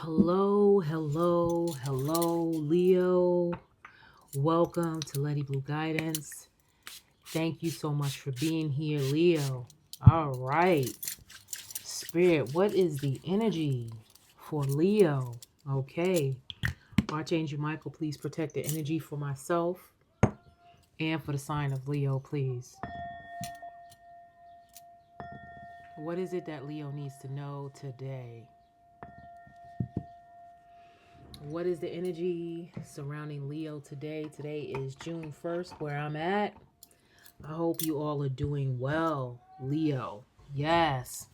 Hello, hello, hello, Leo. Welcome to Letiblu Guidance. Thank you so much for being here, Leo. All right. Spirit, what is the energy for Leo? Okay. Archangel Michael, please protect the energy for myself and for the sign of Leo, please. What is it that Leo needs to know today? What is the energy surrounding Leo today? Today is June 1st, where I'm at. I hope you all are doing well, Leo. Yes.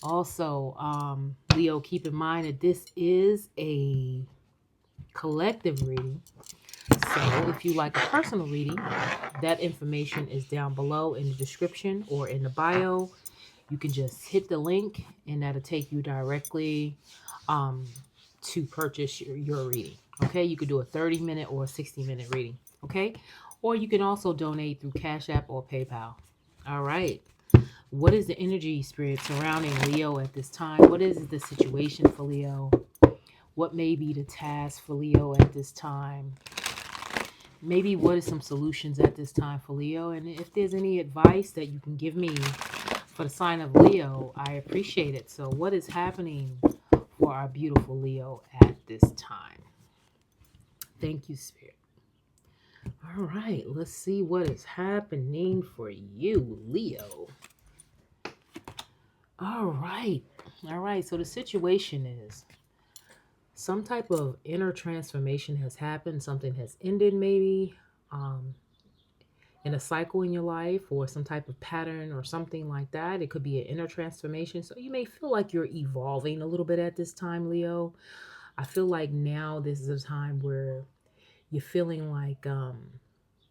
Also, Leo, keep in mind that this is a collective reading. So if you like a personal reading, that information is down below in the description or in the bio. You can just hit the link and that'll take you directly to purchase your reading. Okay, you could do a 30-minute or a 60-minute reading. Okay, or you can also donate through CashApp or PayPal. All right. What is the energy spirit surrounding Leo at this time? What is the situation for Leo? What may be the task for Leo at this time? Maybe what is some solutions at this time for Leo? And if there's any advice that you can give me for the sign of Leo, I appreciate it. So what is happening for our beautiful Leo at this time? Thank you, Spirit. All right, let's see what is happening for you, Leo. All right. All right. So the situation is some type of inner transformation has happened. Something has ended, maybe um, in a cycle in your life or some type of pattern or something like that. It could be an inner transformation. So you may feel like you're evolving a little bit at this time, Leo. I feel like now this is a time where you're feeling like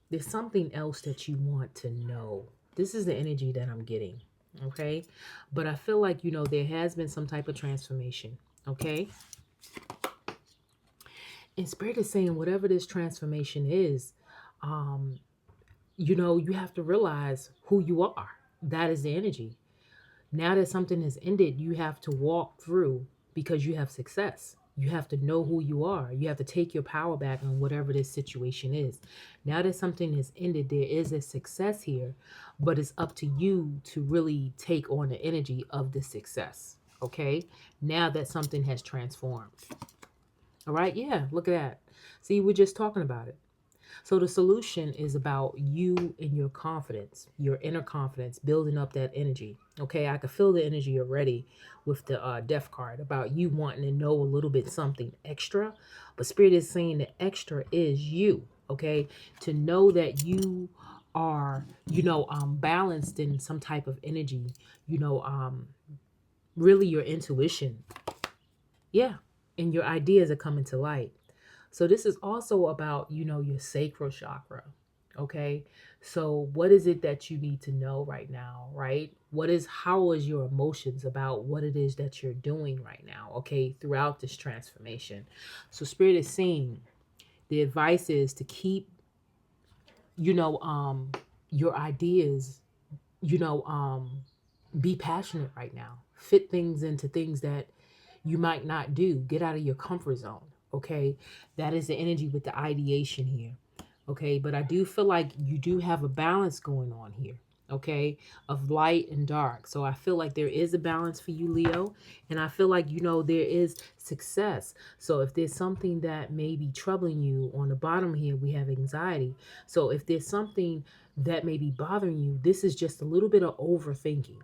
there's something else that you want to know. This is the energy that I'm getting. Okay. But I feel like, there has been some type of transformation. Okay. And Spirit is saying, whatever this transformation is, um, you have to realize who you are. That is the energy. Now that something has ended, you have to walk through because you have success. You have to know who you are. You have to take your power back on whatever this situation is. Now that something has ended, there is a success here, but it's up to you to really take on the energy of the success. Okay? Now that something has transformed. All right? Yeah, look at that. See, we're just talking about it. So the solution is about you and your confidence, your inner confidence, building up that energy. Okay, I could feel the energy already with the death card about you wanting to know a little bit something extra. But Spirit is saying the extra is you. Okay, to know that you are, balanced in some type of energy. Really your intuition. Yeah, and your ideas are coming to light. So this is also about, your sacral chakra. Okay. So what is it that you need to know right now, right? How is your emotions about what it is that you're doing right now? Okay. Throughout this transformation. So Spirit is saying the advice is to keep, your ideas, you know, um, be passionate right now. Fit things into things that you might not do. Get out of your comfort zone. Okay. That is the energy with the ideation here. Okay. But I do feel like you do have a balance going on here. Okay. Of light and dark. So I feel like there is a balance for you, Leo. And I feel like, there is success. So if there's something that may be troubling you on the bottom here, we have anxiety. So if there's something that may be bothering you, this is just a little bit of overthinking.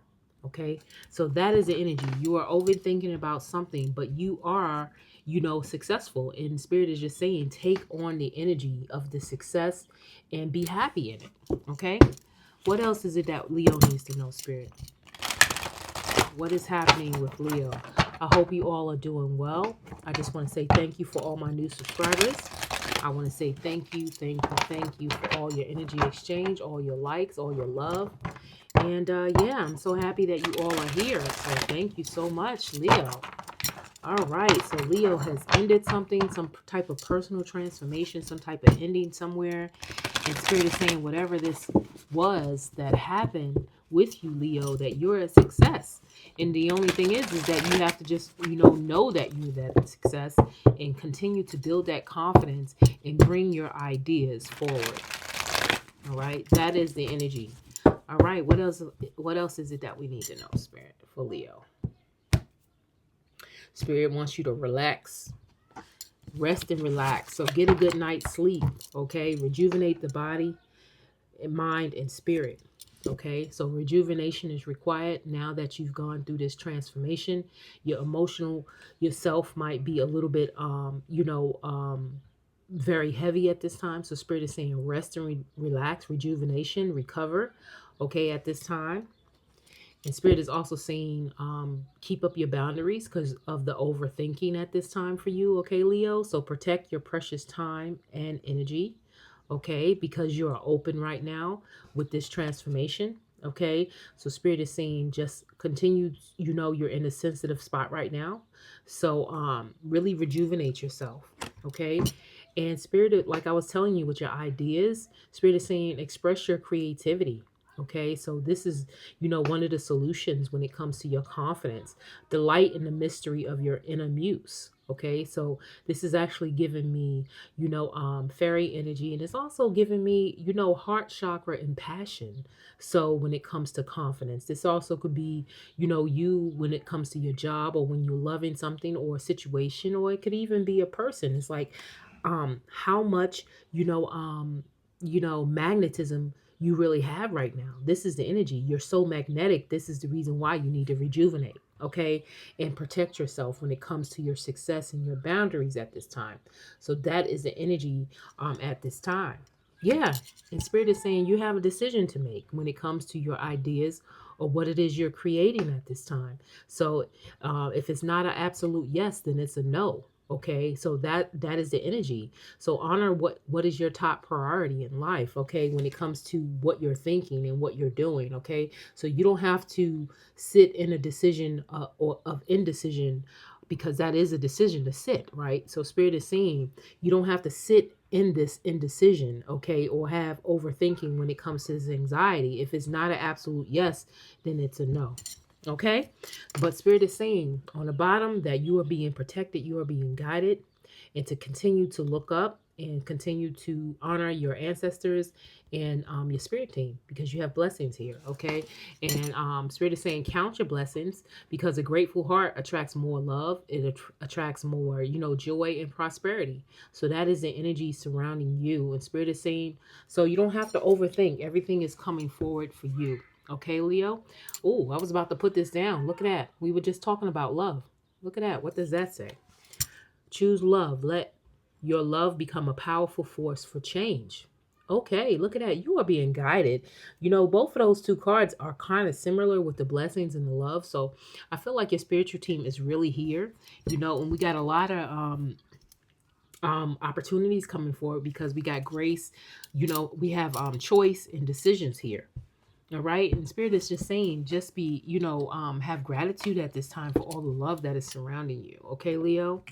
Okay. So that is the energy. You are overthinking about something, but you are, successful. And Spirit is just saying, take on the energy of the success and be happy in it. Okay. What else is it that Leo needs to know, Spirit? What is happening with Leo? I hope you all are doing well. I just want to say thank you for all my new subscribers. I want to say thank you, thank you, thank you for all your energy exchange, all your likes, all your love. And yeah, I'm so happy that you all are here. So thank you so much, Leo. All right. So Leo has ended something, some type of personal transformation, some type of ending somewhere. And Spirit is saying whatever this was that happened with you, Leo, that you're a success. And the only thing is that you have to just, know that you're that success and continue to build that confidence and bring your ideas forward. All right. That is the energy. All right. What else is it that we need to know, Spirit, for Leo? Spirit wants you to relax, rest and relax. So get a good night's sleep. Okay. Rejuvenate the body, mind, and spirit. Okay, so rejuvenation is required now that you've gone through this transformation. Your emotional yourself might be a little bit very heavy at this time. So spirit is saying rest and relax, rejuvenation, recover, okay, at this time. And spirit is also saying keep up your boundaries because of the overthinking at this time for you, okay, Leo? So protect your precious time and energy, okay, because you are open right now with this transformation, okay? So spirit is saying just continue, you're in a sensitive spot right now. So really rejuvenate yourself, okay? And spirit, like I was telling you with your ideas, spirit is saying express your creativity. Okay, so this is, one of the solutions when it comes to your confidence, delight in the mystery of your inner muse. Okay, so this is actually giving me, fairy energy, and it's also giving me, heart chakra and passion. So when it comes to confidence, this also could be, you when it comes to your job or when you're loving something or a situation, or it could even be a person. It's like, how much, magnetism you really have right now. This is the energy. You're so magnetic. This is the reason why you need to rejuvenate, okay? And protect yourself when it comes to your success and your boundaries at this time. So that is the energy at this time. Yeah. And spirit is saying you have a decision to make when it comes to your ideas or what it is you're creating at this time. So if it's not an absolute yes, then it's a no. Okay, so that is the energy. So honor what is your top priority in life, okay, when it comes to what you're thinking and what you're doing, okay? So you don't have to sit in a decision or of indecision, because that is a decision to sit, right? So spirit is saying you don't have to sit in this indecision, okay, or have overthinking when it comes to this anxiety. If it's not an absolute yes, then it's a no. Okay, but spirit is saying on the bottom that you are being protected, you are being guided, and to continue to look up and continue to honor your ancestors and your spirit team, because you have blessings here. Okay, and spirit is saying count your blessings, because a grateful heart attracts more love. It attracts more, joy and prosperity. So that is the energy surrounding you, and spirit is saying so you don't have to overthink. Everything is coming forward for you. Okay, Leo. Oh, I was about to put this down. Look at that. We were just talking about love. Look at that. What does that say? Choose love. Let your love become a powerful force for change. Okay, look at that. You are being guided. Both of those two cards are kind of similar with the blessings and the love. So I feel like your spiritual team is really here, and we got a lot of opportunities coming forward because we got grace. We have choice and decisions here. All right. And spirit is just saying, just be, have gratitude at this time for all the love that is surrounding you. Okay, Leo.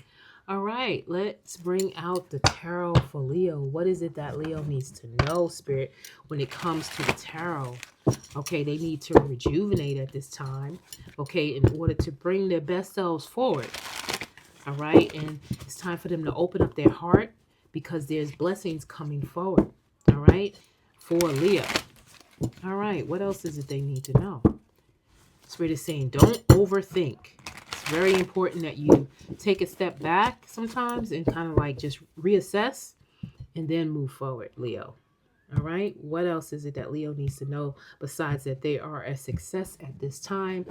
All right. Let's bring out the tarot for Leo. What is it that Leo needs to know, spirit, when it comes to the tarot? Okay. They need to rejuvenate at this time. Okay. In order to bring their best selves forward. All right. And it's time for them to open up their heart, because there's blessings coming forward. All right. For Leo. All right, what else is it they need to know? Spirit is saying, don't overthink. It's very important that you take a step back sometimes and kind of like just reassess and then move forward, Leo. All right, what else is it that Leo needs to know besides that they are a success at this time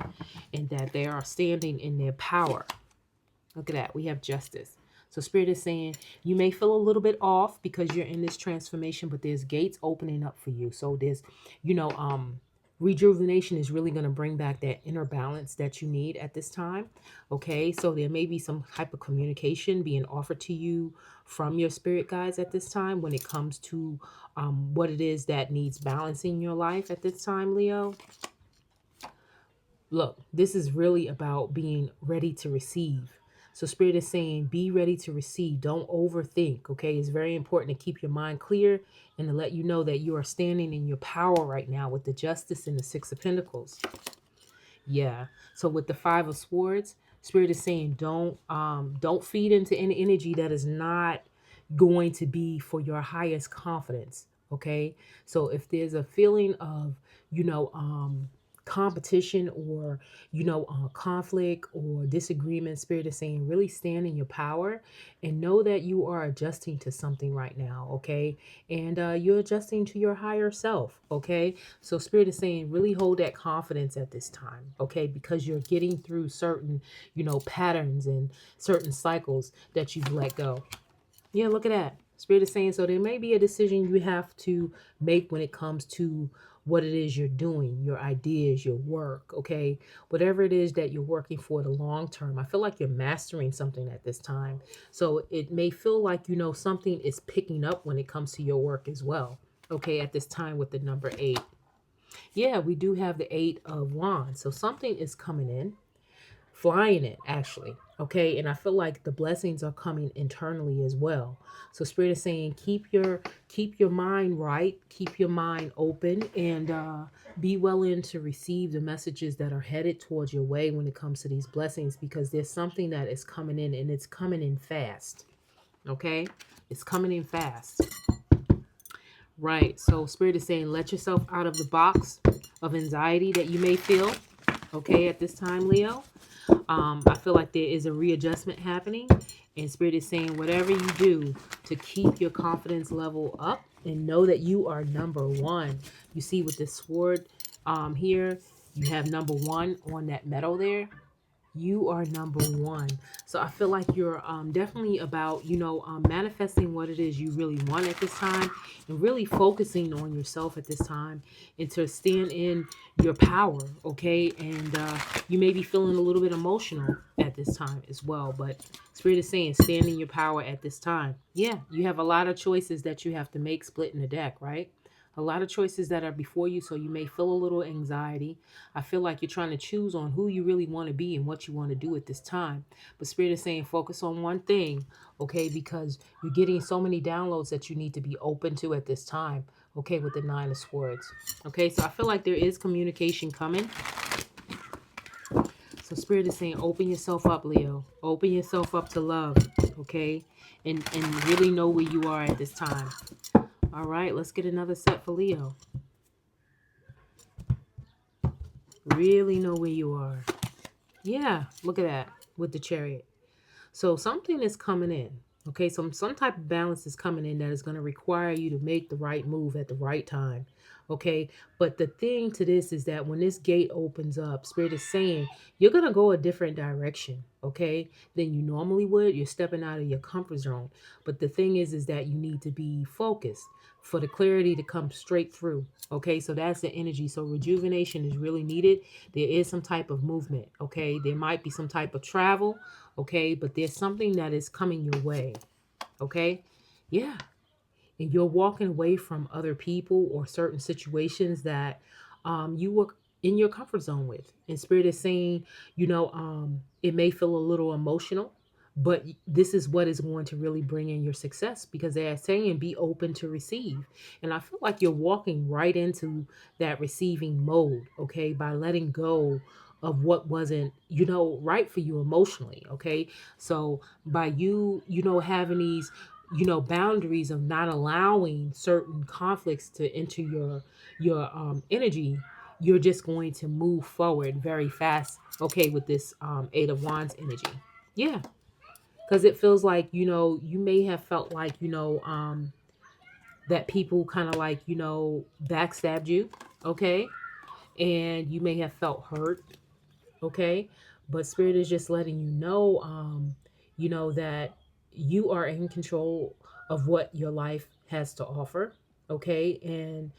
and that they are standing in their power? Look at that. We have justice. So spirit is saying you may feel a little bit off because you're in this transformation, but there's gates opening up for you. So there's, rejuvenation is really going to bring back that inner balance that you need at this time. Okay. So there may be some type of communication being offered to you from your spirit guides at this time when it comes to what it is that needs balance in your life at this time, Leo. Look, this is really about being ready to receive. So Spirit is saying, be ready to receive. Don't overthink. Okay. It's very important to keep your mind clear and to let you know that you are standing in your power right now with the Justice and the Six of Pentacles. Yeah. So with the Five of Swords, Spirit is saying don't feed into any energy that is not going to be for your highest confidence. Okay. So if there's a feeling of, you know, competition or, conflict or disagreement, Spirit is saying really stand in your power and know that you are adjusting to something right now. Okay. And you're adjusting to your higher self. Okay. So Spirit is saying really hold that confidence at this time. Okay. Because you're getting through certain, patterns and certain cycles that you've let go. Yeah, look at that. Spirit is saying so there may be a decision you have to make when it comes to what it is you're doing, your ideas, your work, okay? Whatever it is that you're working for the long term. I feel like you're mastering something at this time. So it may feel like, something is picking up when it comes to your work as well, okay, at this time with the number 8. Yeah, we do have the 8 of Wands. So something is coming in, flying it actually. Okay. And I feel like the blessings are coming internally as well. So Spirit is saying, keep your mind right, keep your mind open, and be willing to receive the messages that are headed towards your way when it comes to these blessings, because there's something that is coming in and it's coming in fast. Okay. It's coming in fast. Right. So Spirit is saying, let yourself out of the box of anxiety that you may feel. Okay. At this time, Leo. I feel like there is a readjustment happening, and Spirit is saying whatever you do to keep your confidence level up and know that you are number one. You see with this sword here, you have number one on that metal there. You are number one. So I feel like you're definitely about, manifesting what it is you really want at this time, and really focusing on yourself at this time, and to stand in your power. Okay. And you may be feeling a little bit emotional at this time as well, but Spirit is saying stand in your power at this time. Yeah. You have a lot of choices that you have to make splitting the deck, right? A lot of choices that are before you, so you may feel a little anxiety. I feel like you're trying to choose on who you really want to be and what you want to do at this time. But Spirit is saying focus on one thing, okay? Because you're getting so many downloads that you need to be open to at this time, okay, with the Nine of Swords. Okay, so I feel like there is communication coming. So Spirit is saying open yourself up, Leo. Open yourself up to love, okay? And really know where you are at this time. All right, let's get another set for Leo. Really know where you are. Yeah, look at that with the Chariot. So something is coming in. Okay, some type of balance is coming in that is going to require you to make the right move at the right time. Okay, but the thing to this is that when this gate opens up, Spirit is saying you're going to go a different direction, okay, than you normally would. You're stepping out of your comfort zone. But the thing is that you need to be focused for the clarity to come straight through. Okay, so that's the energy. So rejuvenation is really needed. There is some type of movement. Okay, there might be some type of travel. Okay, but there's something that is coming your way. Okay, yeah, and you're walking away from other people or certain situations that you were in your comfort zone with. And Spirit is saying, it may feel a little emotional, but this is what is going to really bring in your success, because they are saying be open to receive. And I feel like you're walking right into that receiving mode, okay, by letting go of what wasn't, right for you emotionally. Okay. So by you, having these boundaries of not allowing certain conflicts to enter your energy, you're just going to move forward very fast, okay, with this 8 of Wands energy. Yeah, because it feels like, you may have felt like, that people kind of like, backstabbed you, okay, and you may have felt hurt, okay, but Spirit is just letting that you are in control of what your life has to offer, okay, and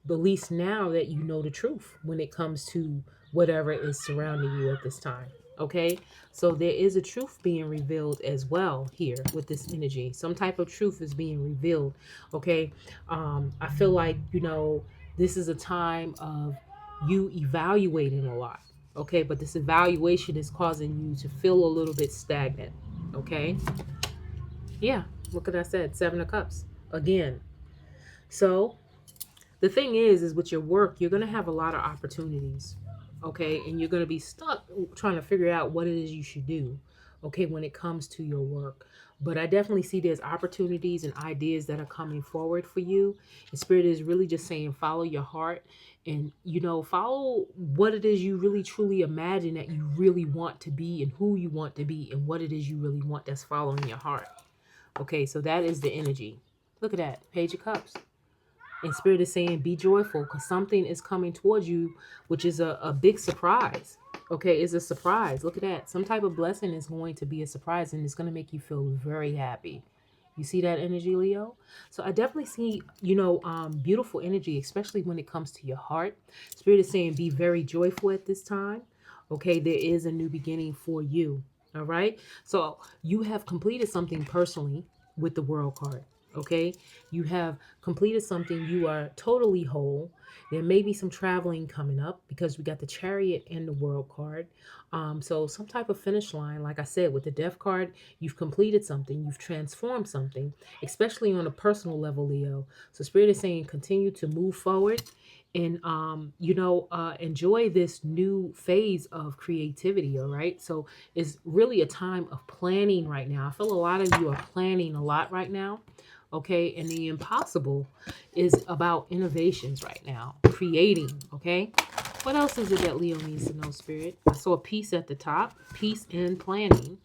at least now that you know the truth when it comes to whatever is surrounding you at this time, okay. So there is a truth being revealed as well here with this energy. Some type of truth is being revealed, okay. I feel like, this is a time of you evaluating a lot. Okay, but this evaluation is causing you to feel a little bit stagnant. Okay. Yeah. Look what I said. 7 of Cups. Again. So the thing is with your work, you're going to have a lot of opportunities. Okay. And you're going to be stuck trying to figure out what it is you should do. Okay. When it comes to your work. But I definitely see there's opportunities and ideas that are coming forward for you. The spirit is really just saying, follow your heart and, follow what it is you really truly imagine that you really want to be and who you want to be and what it is you really want that's following your heart. Okay. So that is the energy. Look at that. Page of Cups. And spirit is saying, be joyful because something is coming towards you, which is a big surprise. Okay, it's a surprise. Look at that. Some type of blessing is going to be a surprise and it's going to make you feel very happy. You see that energy, Leo? So I definitely see, beautiful energy, especially when it comes to your heart. Spirit is saying, be very joyful at this time. Okay, there is a new beginning for you. All right. So you have completed something personally with the World card. Okay, you have completed something. You are totally whole. There may be some traveling coming up because we got the Chariot and the World card. So some type of finish line, like I said, with the Death card, you've completed something, you've transformed something, especially on a personal level, Leo. So Spirit is saying continue to move forward and enjoy this new phase of creativity. All right, so it's really a time of planning right now. I feel a lot of you are planning a lot right now. Okay, and the impossible is about innovations right now, creating. Okay, what else is it that Leo needs to know, Spirit? I saw peace at the top, peace and planning.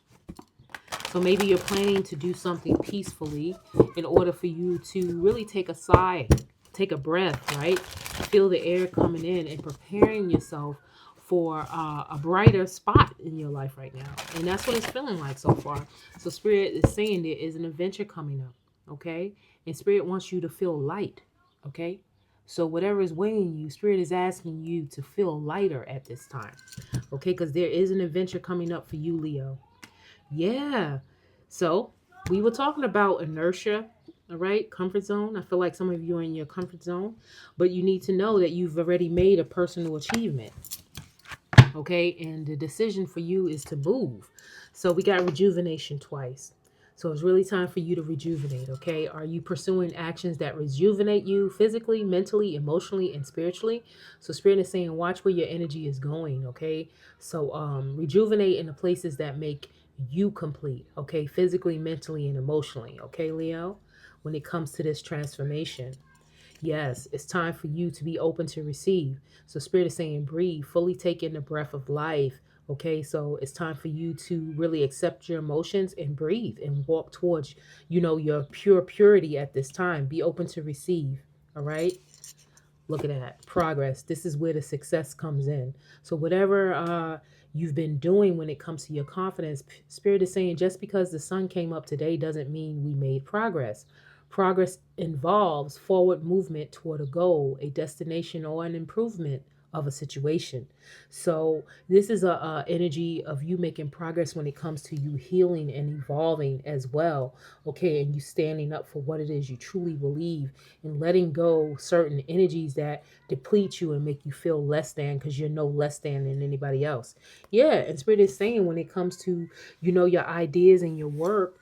So maybe you're planning to do something peacefully in order for you to really take a sigh, take a breath, right? Feel the air coming in and preparing yourself for a brighter spot in your life right now. And that's what it's feeling like so far. So Spirit is saying there is an adventure coming up, okay? And Spirit wants you to feel light, okay? So whatever is weighing you, Spirit is asking you to feel lighter at this time, okay? Because there is an adventure coming up for you, Leo. Yeah. So we were talking about inertia, all right? Comfort zone. I feel like some of you are in your comfort zone, but you need to know that you've already made a personal achievement, okay? And the decision for you is to move. So we got rejuvenation twice. So it's really time for you to rejuvenate, okay? Are you pursuing actions that rejuvenate you physically, mentally, emotionally, and spiritually? So Spirit is saying, watch where your energy is going, okay? So rejuvenate in the places that make you complete, okay? Physically, mentally, and emotionally, okay, Leo? When it comes to this transformation. Yes, it's time for you to be open to receive. So Spirit is saying breathe, fully take in the breath of life. Okay, so it's time for you to really accept your emotions and breathe and walk towards, your purity at this time. Be open to receive. All right. Look at that progress. This is where the success comes in. So whatever you've been doing when it comes to your confidence, Spirit is saying just because the sun came up today doesn't mean we made progress. Progress involves forward movement toward a goal, a destination, or an improvement of a situation. So this is a energy of you making progress when it comes to you healing and evolving as well. Okay, and you standing up for what it is you truly believe and letting go certain energies that deplete you and make you feel less than because you're no less than anybody else. Yeah, and Spirit is saying when it comes to, your ideas and your work,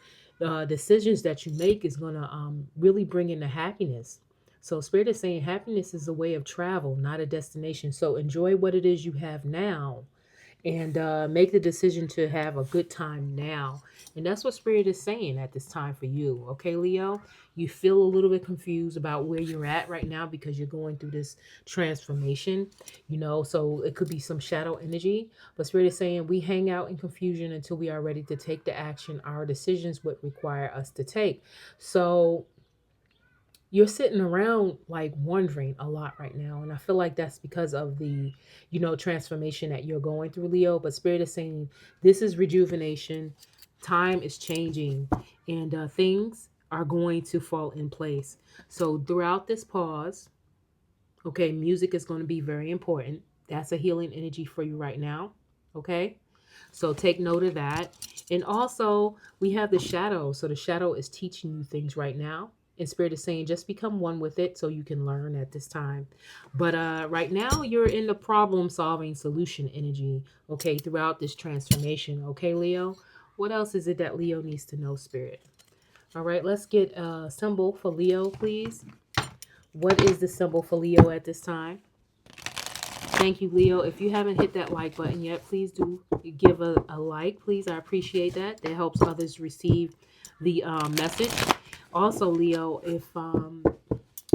decisions that you make is going to really bring in the happiness. So Spirit is saying happiness is a way of travel, not a destination. So enjoy what it is you have now and make the decision to have a good time now. And that's what Spirit is saying at this time for you. Okay, Leo? You feel a little bit confused about where you're at right now because you're going through this transformation, so it could be some shadow energy. But Spirit is saying we hang out in confusion until we are ready to take the action our decisions would require us to take. So you're sitting around like wondering a lot right now, and I feel like that's because of the transformation that you're going through, Leo. But Spirit is saying this is rejuvenation, time is changing, and things are going to fall in place. So throughout this pause, okay, music is going to be very important. That's a healing energy for you right now. Okay, so take note of that. And also, we have the shadow. So the shadow is teaching you things right now. And Spirit is saying just become one with it so you can learn at this time. But right now, you're in the problem solving solution energy, okay, throughout this transformation. Okay, Leo? What else is it that Leo needs to know, Spirit? All right, let's get a symbol for Leo, please. What is the symbol for Leo at this time? Thank you, Leo. If you haven't hit that like button yet, please do give a like, please. I appreciate that. That helps others receive the message. Also, Leo, if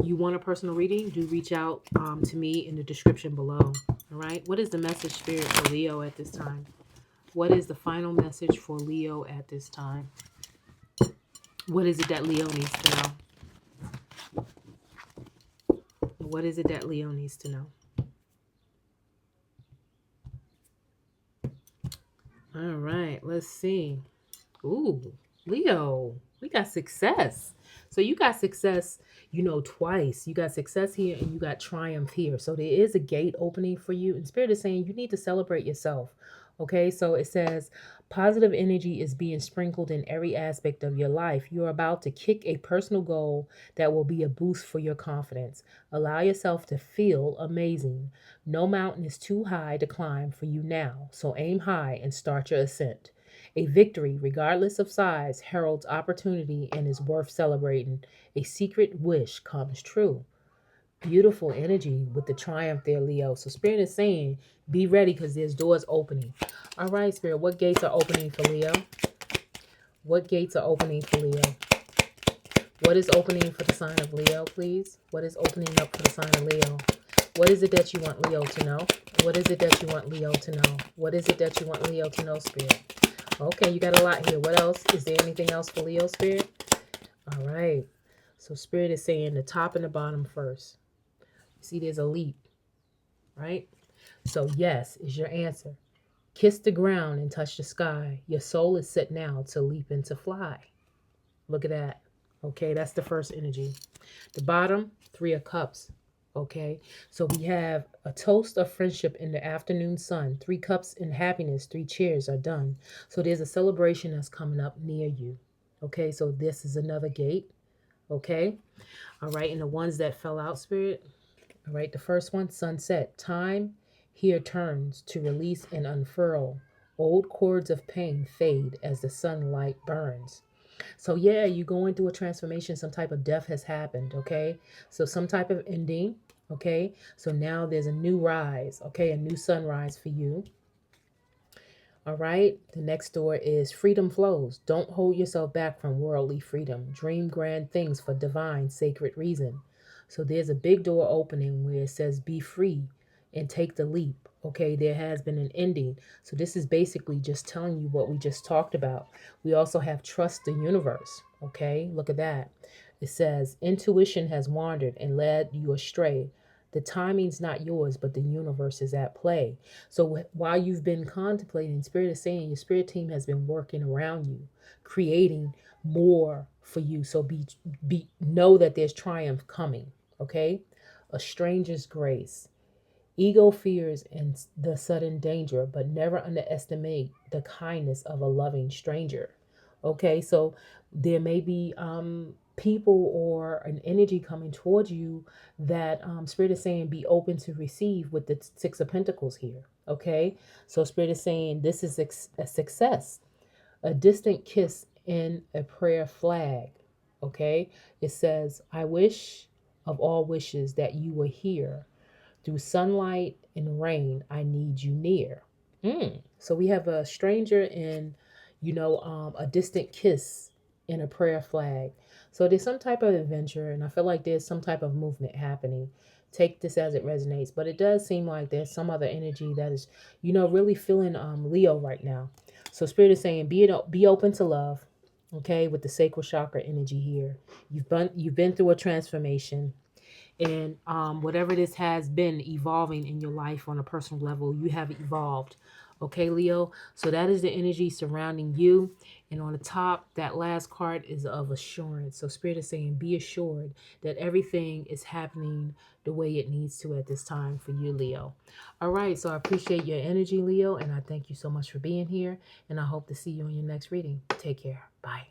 you want a personal reading, do reach out to me in the description below. All right. What is the message, Spirit, for Leo at this time? What is the final message for Leo at this time? What is it that Leo needs to know? What is it that Leo needs to know? All right, let's see. Ooh, Leo, we got success. So you got success, twice. You got success here and you got triumph here. So there is a gate opening for you. And Spirit is saying you need to celebrate yourself. Okay, so it says positive energy is being sprinkled in every aspect of your life. You're about to kick a personal goal that will be a boost for your confidence. Allow yourself to feel amazing. No mountain is too high to climb for you now. So aim high and start your ascent. A victory, regardless of size, heralds opportunity and is worth celebrating. A secret wish comes true. Beautiful energy with the triumph there, Leo. So Spirit is saying, be ready because there's doors opening. All right, Spirit, what gates are opening for Leo? What gates are opening for Leo? What is opening for the sign of Leo, please? What is opening up for the sign of Leo? What is it that you want Leo to know? What is it that you want Leo to know? What is it that you want Leo to know, Spirit? Okay, you got a lot here. What else? Is there anything else for Leo, Spirit? All right. So Spirit is saying the top and the bottom first. See, there's a leap, right? So yes is your answer. Kiss the ground and touch the sky. Your soul is set now to leap and to fly. Look at that. Okay, that's the first energy. The bottom, 3 of cups. Okay, so we have a toast of friendship in the afternoon sun. 3 cups in happiness, 3 cheers are done. So there's a celebration that's coming up near you. Okay, so this is another gate. Okay, all right, and the ones that fell out, Spirit. All right, the first one, sunset. Time here turns to release and unfurl. Old cords of pain fade as the sunlight burns. So yeah, you're going through a transformation. Some type of death has happened, okay? So some type of ending, okay? So now there's a new rise, okay? A new sunrise for you. All right, the next door is freedom flows. Don't hold yourself back from worldly freedom. Dream grand things for divine, sacred reason. So there's a big door opening where it says be free and take the leap. Okay, there has been an ending. So this is basically just telling you what we just talked about. We also have trust the universe. Okay, look at that. It says intuition has wandered and led you astray. The timing's not yours, but the universe is at play. So while you've been contemplating, Spirit is saying your spirit team has been working around you, creating more for you. So know that there's triumph coming. Okay, a stranger's grace. Ego fears and the sudden danger, but never underestimate the kindness of a loving stranger. Okay, so there may be people or an energy coming towards you that Spirit is saying be open to receive with the 6 of Pentacles here. Okay, so Spirit is saying this is a success, a distant kiss in a prayer flag. Okay, it says, I wish of all wishes that you were here. Through sunlight and rain, I need you near. So we have a stranger in, a distant kiss in a prayer flag. So there's some type of adventure, and I feel like there's some type of movement happening. Take this as it resonates, but it does seem like there's some other energy that is, really feeling Leo right now. So Spirit is saying, be open to love. Okay, with the sacral chakra energy here, you've been through a transformation. And whatever this has been evolving in your life on a personal level, you have evolved. Okay, Leo? So that is the energy surrounding you. And on the top, that last card is of assurance. So Spirit is saying, be assured that everything is happening the way it needs to at this time for you, Leo. All right, so I appreciate your energy, Leo, and I thank you so much for being here. And I hope to see you in your next reading. Take care. Bye.